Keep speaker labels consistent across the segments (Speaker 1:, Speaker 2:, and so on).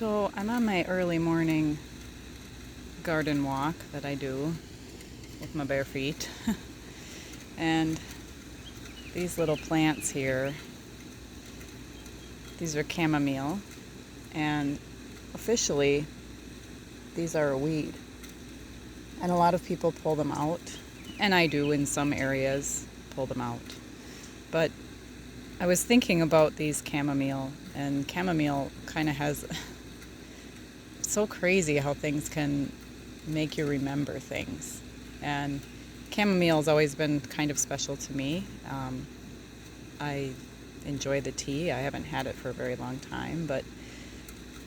Speaker 1: So I'm on my early morning garden walk that I do with my bare feet. And these little plants here, these are chamomile, and officially these are a weed. And a lot of people pull them out, and I do in some areas pull them out. But I was thinking about these chamomile, and chamomile kind of has so crazy how things can make you remember things. And chamomile has always been kind of special to me. I enjoy the tea. I haven't had it for a very long time, but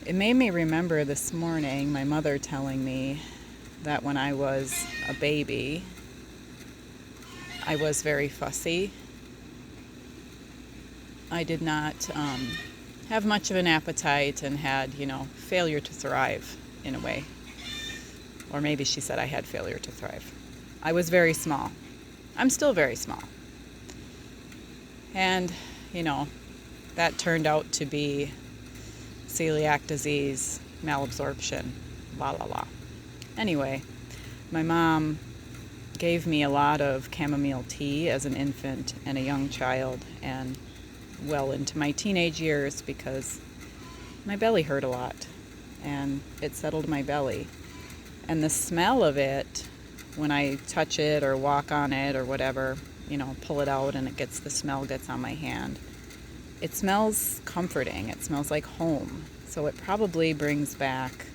Speaker 1: it made me remember this morning my mother telling me that when I was a baby, I was very fussy. I did not have much of an appetite and had, failure to thrive in a way. Or maybe she said I had failure to thrive. I was very small. I'm still very small. And, that turned out to be celiac disease, malabsorption, la la la. Anyway, my mom gave me a lot of chamomile tea as an infant and a young child and well into my teenage years because my belly hurt a lot and it settled my belly. And the smell of it, when I touch it or walk on it or whatever, pull it out and the smell gets on my hand. It smells comforting. It smells like home. So it probably brings back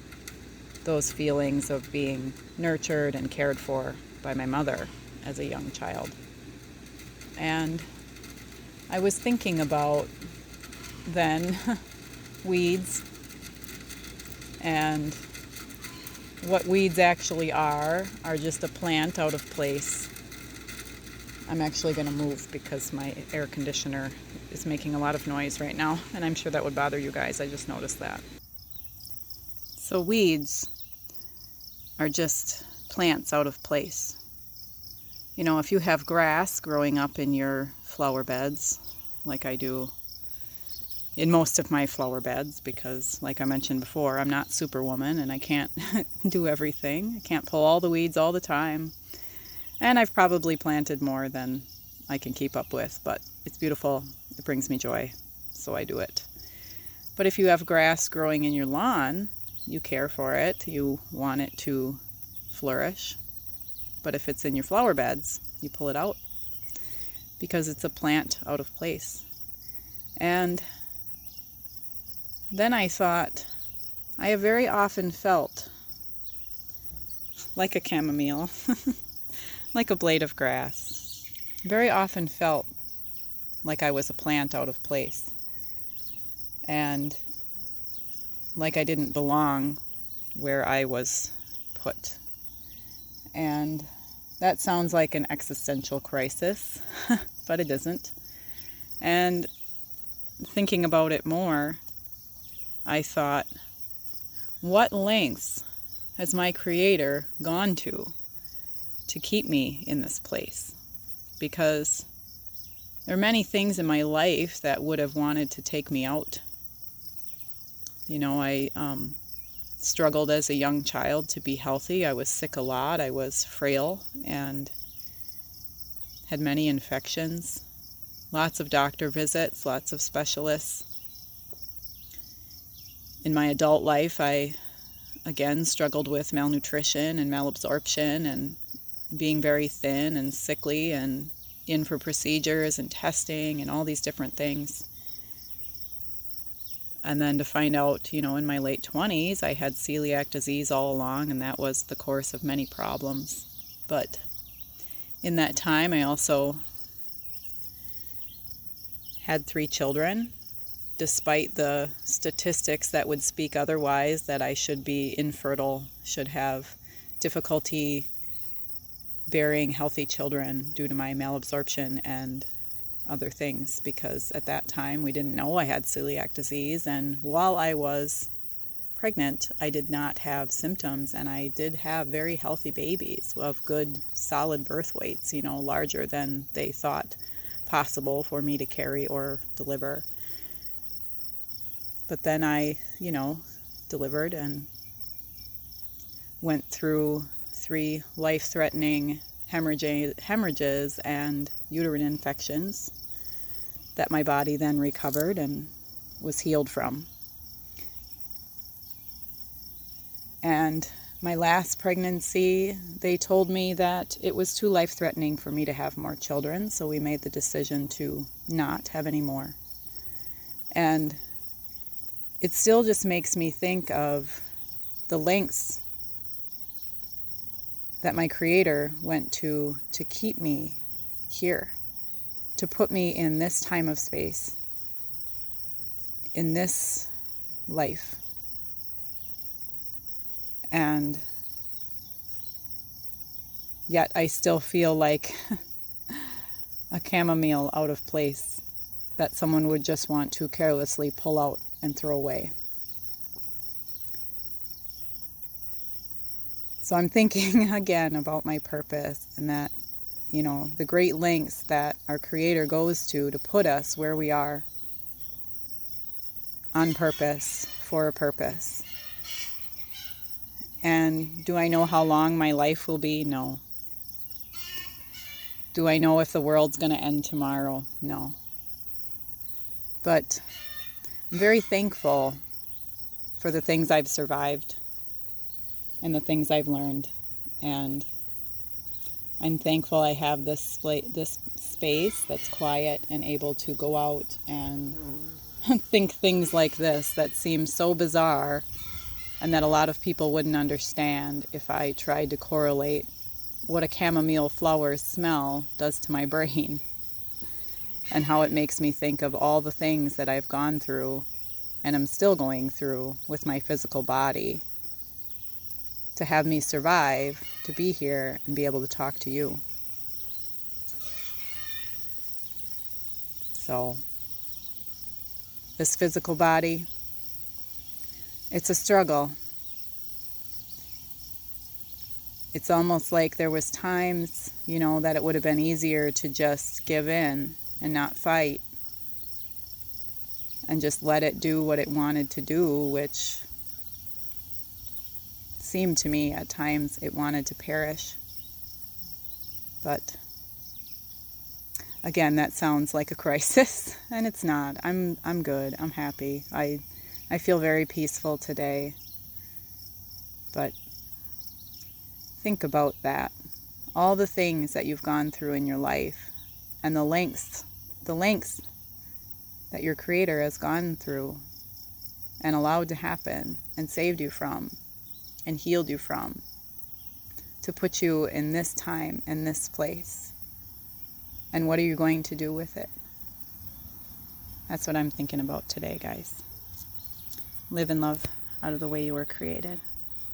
Speaker 1: those feelings of being nurtured and cared for by my mother as a young child. And I was thinking about then weeds and what weeds actually are just a plant out of place. I'm actually going to move because my air conditioner is making a lot of noise right now, and I'm sure that would bother you guys. I just noticed that. So weeds are just plants out of place. If you have grass growing up in your flower beds, like I do in most of my flower beds, because like I mentioned before, I'm not Superwoman and I can't do everything. I can't pull all the weeds all the time. And I've probably planted more than I can keep up with, but it's beautiful. It brings me joy, so I do it. But if you have grass growing in your lawn, you care for it, you want it to flourish. But if it's in your flower beds, you pull it out because it's a plant out of place. And then I thought, I have very often felt like a chamomile, like a blade of grass. Very often felt like I was a plant out of place. And like I didn't belong where I was put. And that sounds like an existential crisis, but it isn't. And thinking about it more, I thought, what lengths has my Creator gone to keep me in this place? Because there are many things in my life that would have wanted to take me out. I struggled as a young child to be healthy. I was sick a lot. I was frail and had many infections, lots of doctor visits, lots of specialists. In my adult life, I again struggled with malnutrition and malabsorption and being very thin and sickly and in for procedures and testing and all these different things. And then to find out, in my late 20s, I had celiac disease all along, and that was the course of many problems. But in that time, I also had 3 children, despite the statistics that would speak otherwise, that I should be infertile, should have difficulty bearing healthy children due to my malabsorption and other things, because at that time we didn't know I had celiac disease, and while I was pregnant I did not have symptoms, and I did have very healthy babies of good solid birth weights, larger than they thought possible for me to carry or deliver. But then I, delivered and went through 3 life-threatening hemorrhages and uterine infections that my body then recovered and was healed from. And my last pregnancy, they told me that it was too life-threatening for me to have more children, so we made the decision to not have any more. And it still just makes me think of the lengths that my Creator went to keep me here, to put me in this time of space, in this life. And yet I still feel like a chamomile out of place that someone would just want to carelessly pull out and throw away. So I'm thinking again about my purpose, and that, the great lengths that our Creator goes to put us where we are on purpose, for a purpose. And do I know how long my life will be? No. Do I know if the world's going to end tomorrow? No. But I'm very thankful for the things I've survived and the things I've learned. And I'm thankful I have this space that's quiet and able to go out and think things like this that seem so bizarre, and that a lot of people wouldn't understand if I tried to correlate what a chamomile flower's smell does to my brain, and how it makes me think of all the things that I've gone through and I'm still going through with my physical body to have me survive, to be here and be able to talk to you. So, this physical body, it's a struggle. It's almost like there was times, that it would have been easier to just give in and not fight and just let it do what it wanted to do, which seemed to me at times it wanted to perish. But again, that sounds like a crisis, and it's not. I'm good. I'm happy. I feel very peaceful today. But think about that. All the things that you've gone through in your life, and the lengths that your Creator has gone through and allowed to happen and saved you from and healed you from, to put you in this time and this place. And what are you going to do with it? That's what I'm thinking about today, guys. Live and love out of the way you were created.